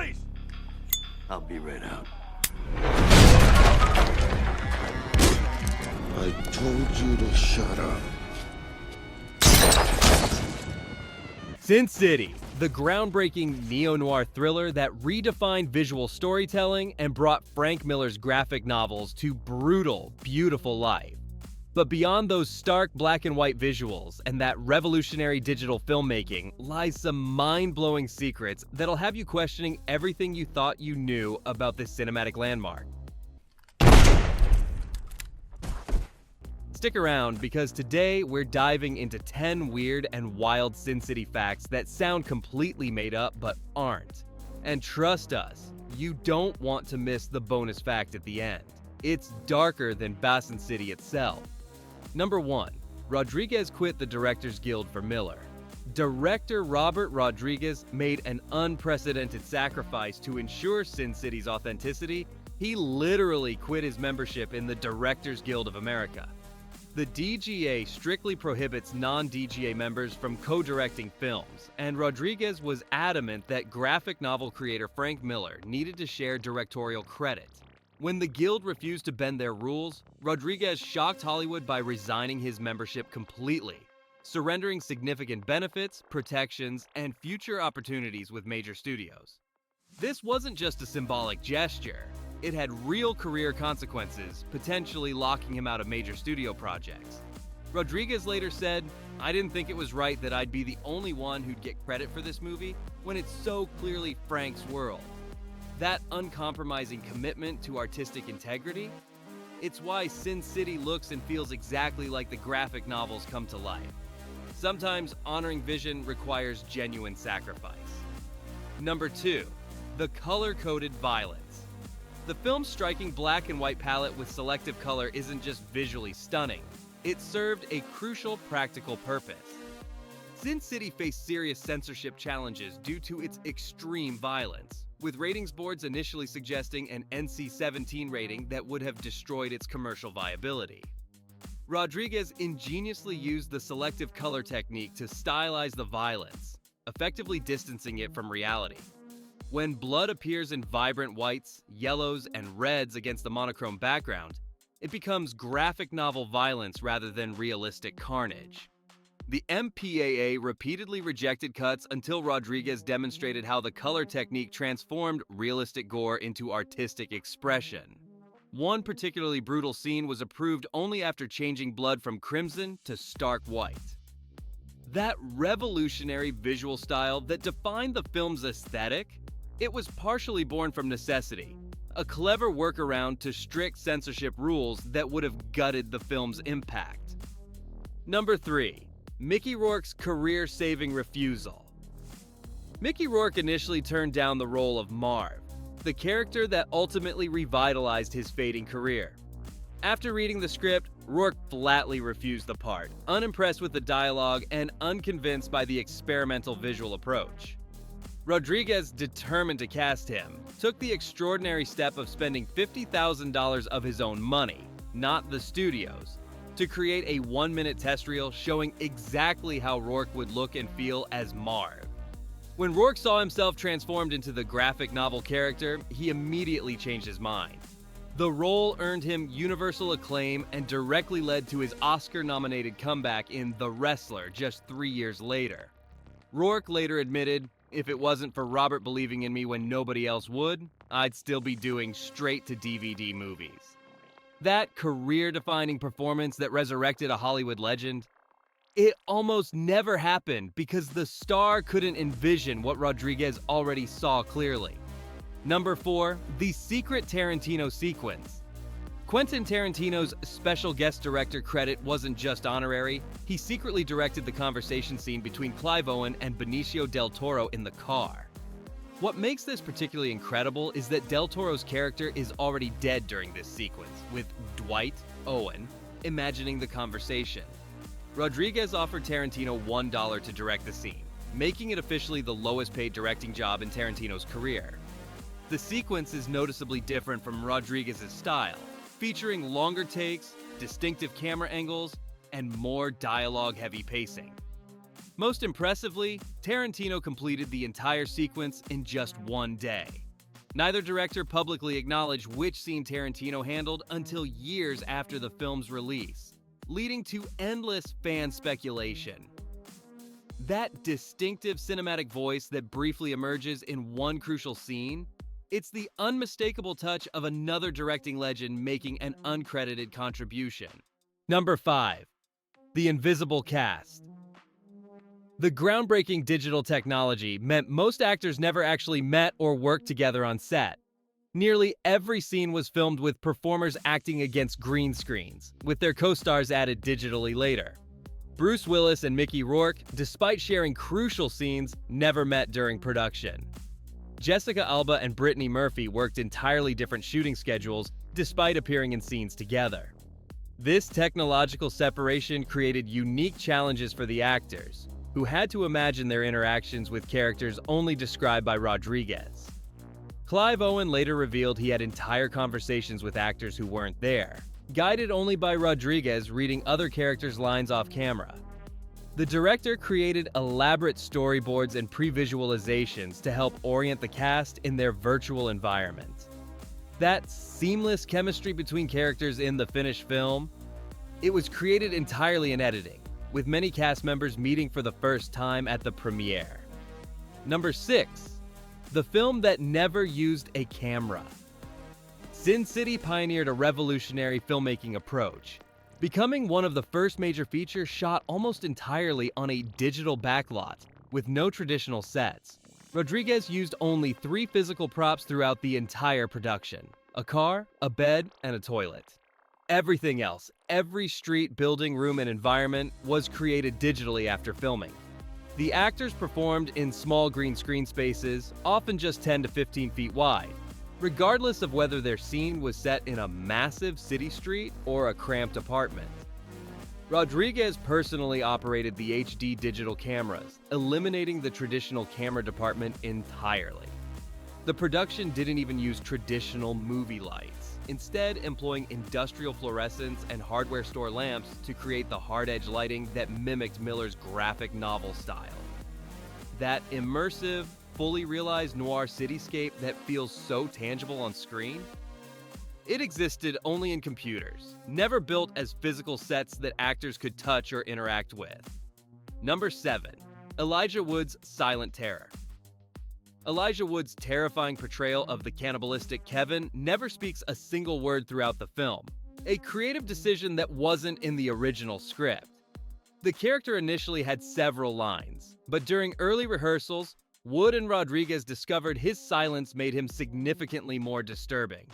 Police! I'll be right out. I told you to shut up. Sin City, the groundbreaking neo-noir thriller that redefined visual storytelling and brought Frank Miller's graphic novels to brutal, beautiful life. But beyond those stark black and white visuals and that revolutionary digital filmmaking lies some mind-blowing secrets that'll have you questioning everything you thought you knew about this cinematic landmark. Stick around, because today we're diving into 10 weird and wild Sin City facts that sound completely made up but aren't. And trust us, you don't want to miss the bonus fact at the end. It's darker than Sin City itself. Number 1. Rodriguez quit the Directors Guild for Miller. Director Robert Rodriguez made an unprecedented sacrifice to ensure Sin City's authenticity. He literally quit his membership in the Directors Guild of America. The DGA strictly prohibits non-DGA members from co-directing films, and Rodriguez was adamant that graphic novel creator Frank Miller needed to share directorial credit. When the Guild refused to bend their rules, Rodriguez shocked Hollywood by resigning his membership completely, surrendering significant benefits, protections, and future opportunities with major studios. This wasn't just a symbolic gesture. It had real career consequences, potentially locking him out of major studio projects. Rodriguez later said, "I didn't think it was right that I'd be the only one who'd get credit for this movie when it's so clearly Frank's world." That uncompromising commitment to artistic integrity? It's why Sin City looks and feels exactly like the graphic novels come to life. Sometimes honoring vision requires genuine sacrifice. Number 2. The color-coded violence. The film's striking black and white palette with selective color isn't just visually stunning, it served a crucial practical purpose. Sin City faced serious censorship challenges due to its extreme violence, with ratings boards initially suggesting an NC-17 rating that would have destroyed its commercial viability. Rodriguez ingeniously used the selective color technique to stylize the violence, effectively distancing it from reality. When blood appears in vibrant whites, yellows, and reds against the monochrome background, it becomes graphic novel violence rather than realistic carnage. The MPAA repeatedly rejected cuts until Rodriguez demonstrated how the color technique transformed realistic gore into artistic expression. One particularly brutal scene was approved only after changing blood from crimson to stark white. That revolutionary visual style that defined the film's aesthetic? It was partially born from necessity, a clever workaround to strict censorship rules that would have gutted the film's impact. Number 3. Mickey Rourke's career-saving refusal. Mickey Rourke initially turned down the role of Marv, the character that ultimately revitalized his fading career. After reading the script, Rourke flatly refused the part, unimpressed with the dialogue and unconvinced by the experimental visual approach. Rodriguez, determined to cast him, took the extraordinary step of spending $50,000 of his own money, not the studio's, to create a 1-minute test reel showing exactly how Rourke would look and feel as Marv. When Rourke saw himself transformed into the graphic novel character, he immediately changed his mind. The role earned him universal acclaim and directly led to his Oscar-nominated comeback in The Wrestler just 3 years later. Rourke later admitted, "If it wasn't for Robert believing in me when nobody else would, I'd still be doing straight-to-DVD movies." That career-defining performance that resurrected a Hollywood legend? It almost never happened because the star couldn't envision what Rodriguez already saw clearly. Number 4. The secret Tarantino sequence. Quentin Tarantino's special guest director credit wasn't just honorary, he secretly directed the conversation scene between Clive Owen and Benicio del Toro in the car. What makes this particularly incredible is that Del Toro's character is already dead during this sequence, with Dwight, Owen, imagining the conversation. Rodriguez offered Tarantino $1 to direct the scene, making it officially the lowest paid directing job in Tarantino's career. The sequence is noticeably different from Rodriguez's style, featuring longer takes, distinctive camera angles, and more dialogue-heavy pacing. Most impressively, Tarantino completed the entire sequence in just one day. Neither director publicly acknowledged which scene Tarantino handled until years after the film's release, leading to endless fan speculation. That distinctive cinematic voice that briefly emerges in one crucial scene, it's the unmistakable touch of another directing legend making an uncredited contribution. Number 5. The Invisible Cast. The groundbreaking digital technology meant most actors never actually met or worked together on set. Nearly every scene was filmed with performers acting against green screens, with their co-stars added digitally later. Bruce Willis and Mickey Rourke, despite sharing crucial scenes, never met during production. Jessica Alba and Brittany Murphy worked entirely different shooting schedules despite appearing in scenes together. This technological separation created unique challenges for the actors, who had to imagine their interactions with characters only described by Rodriguez. Clive Owen later revealed he had entire conversations with actors who weren't there, guided only by Rodriguez reading other characters' lines off camera. The director created elaborate storyboards and pre-visualizations to help orient the cast in their virtual environment. That seamless chemistry between characters in the finished film, it was created entirely in editing, with many cast members meeting for the first time at the premiere. Number 6. The film that never used a camera. Sin City pioneered a revolutionary filmmaking approach, becoming one of the first major features shot almost entirely on a digital backlot, with no traditional sets. Rodriguez used only 3 physical props throughout the entire production: a car, a bed, and a toilet. Everything else, every street, building, room, and environment, was created digitally after filming. The actors performed in small green screen spaces, often just 10 to 15 feet wide, regardless of whether their scene was set in a massive city street or a cramped apartment. Rodriguez personally operated the HD digital cameras, eliminating the traditional camera department entirely. The production didn't even use traditional movie lights, instead employing industrial fluorescents and hardware store lamps to create the hard-edge lighting that mimicked Miller's graphic novel style. That immersive, fully realized noir cityscape that feels so tangible on screen? It existed only in computers, never built as physical sets that actors could touch or interact with. Number 7. Elijah Wood's Silent Terror. Elijah Wood's terrifying portrayal of the cannibalistic Kevin never speaks a single word throughout the film, a creative decision that wasn't in the original script. The character initially had several lines, but during early rehearsals, Wood and Rodriguez discovered his silence made him significantly more disturbing.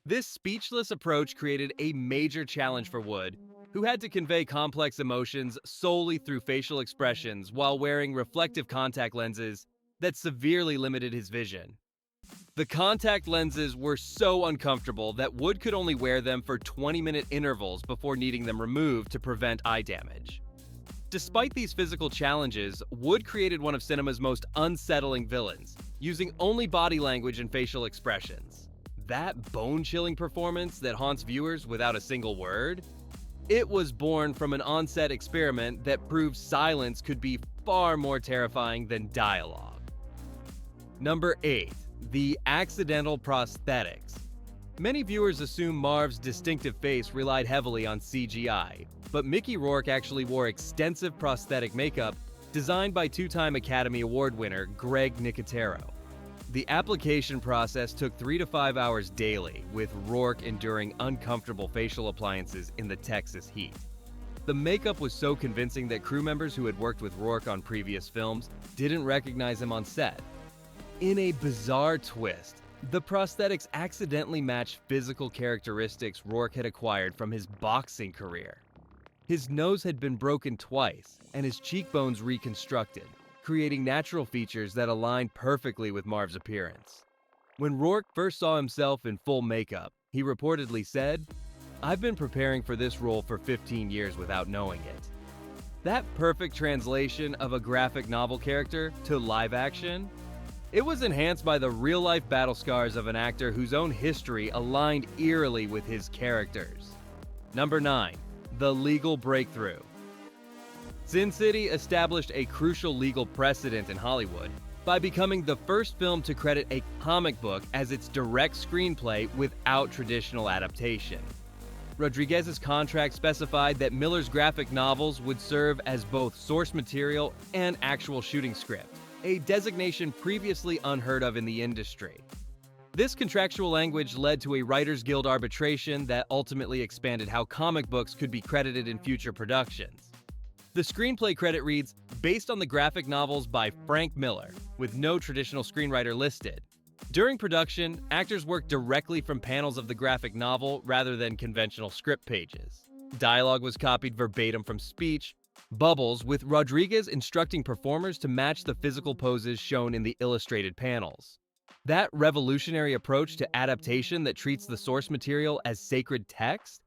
This speechless approach created a major challenge for Wood, who had to convey complex emotions solely through facial expressions while wearing reflective contact lenses that severely limited his vision. The contact lenses were so uncomfortable that Wood could only wear them for 20-minute intervals before needing them removed to prevent eye damage. Despite these physical challenges, Wood created one of cinema's most unsettling villains, using only body language and facial expressions. That bone-chilling performance that haunts viewers without a single word? It was born from an on-set experiment that proved silence could be far more terrifying than dialogue. Number 8. The Accidental Prosthetics. Many viewers assume Marv's distinctive face relied heavily on CGI, but Mickey Rourke actually wore extensive prosthetic makeup designed by 2-time Academy Award winner Greg Nicotero. The application process took 3 to 5 hours daily, with Rourke enduring uncomfortable facial appliances in the Texas heat. The makeup was so convincing that crew members who had worked with Rourke on previous films didn't recognize him on set. In a bizarre twist, the prosthetics accidentally matched physical characteristics Rourke had acquired from his boxing career. His nose had been broken twice, and his cheekbones reconstructed, creating natural features that aligned perfectly with Marv's appearance. When Rourke first saw himself in full makeup, he reportedly said, "I've been preparing for this role for 15 years without knowing it." That perfect translation of a graphic novel character to live action? It was enhanced by the real-life battle scars of an actor whose own history aligned eerily with his characters. Number 9. The Legal Breakthrough. Sin City established a crucial legal precedent in Hollywood by becoming the first film to credit a comic book as its direct screenplay without traditional adaptation. Rodriguez's contract specified that Miller's graphic novels would serve as both source material and actual shooting script, a designation previously unheard of in the industry. This contractual language led to a Writers Guild arbitration that ultimately expanded how comic books could be credited in future productions. The screenplay credit reads, based on the graphic novels by Frank Miller, with no traditional screenwriter listed. During production, actors worked directly from panels of the graphic novel rather than conventional script pages. Dialogue was copied verbatim from speech, bubbles, with Rodriguez instructing performers to match the physical poses shown in the illustrated panels. That revolutionary approach to adaptation that treats the source material as sacred text?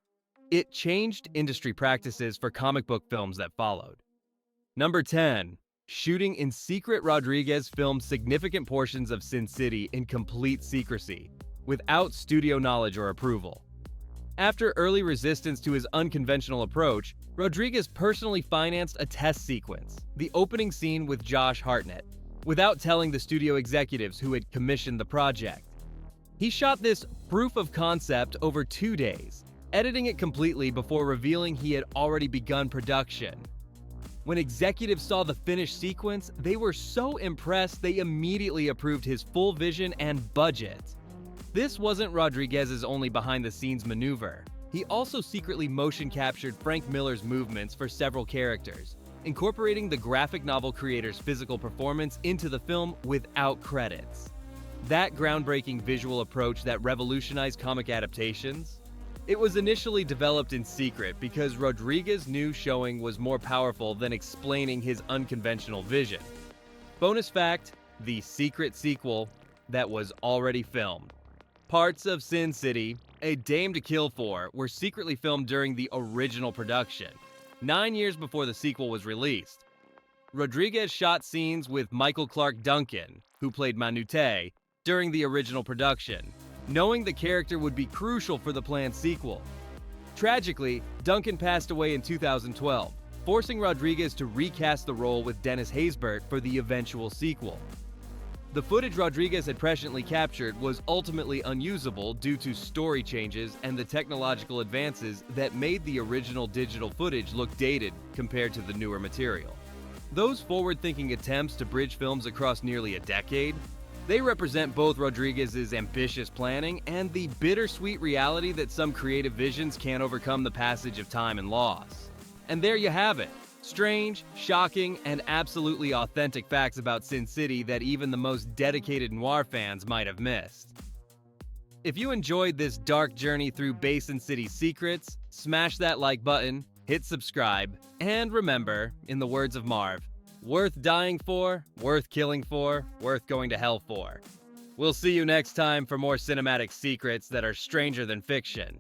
It changed industry practices for comic book films that followed. Number 10. Shooting in secret. Rodriguez filmed significant portions of Sin City in complete secrecy, without studio knowledge or approval. After early resistance to his unconventional approach, Rodriguez personally financed a test sequence, the opening scene with Josh Hartnett, without telling the studio executives who had commissioned the project. He shot this proof of concept over 2 days, editing it completely before revealing he had already begun production. When executives saw the finished sequence, they were so impressed they immediately approved his full vision and budget. This wasn't Rodriguez's only behind-the-scenes maneuver. He also secretly motion captured Frank Miller's movements for several characters, incorporating the graphic novel creator's physical performance into the film without credits. That groundbreaking visual approach that revolutionized comic adaptations? It was initially developed in secret because Rodriguez knew showing was more powerful than explaining his unconventional vision. Bonus fact, the secret sequel that was already filmed. Parts of Sin City, A Dame to Kill For, were secretly filmed during the original production, 9 years before the sequel was released. Rodriguez shot scenes with Michael Clark Duncan, who played Manute, during the original production, knowing the character would be crucial for the planned sequel. Tragically, Duncan passed away in 2012, forcing Rodriguez to recast the role with Dennis Haysbert for the eventual sequel. The footage Rodriguez had presciently captured was ultimately unusable due to story changes and the technological advances that made the original digital footage look dated compared to the newer material. Those forward-thinking attempts to bridge films across nearly a decade, they represent both Rodriguez's ambitious planning and the bittersweet reality that some creative visions can't overcome the passage of time and loss. And there you have it. Strange, shocking, and absolutely authentic facts about Sin City that even the most dedicated noir fans might have missed. If you enjoyed this dark journey through Basin City's secrets, smash that like button, hit subscribe, and remember, in the words of Marv, worth dying for, worth killing for, worth going to hell for. We'll see you next time for more cinematic secrets that are stranger than fiction.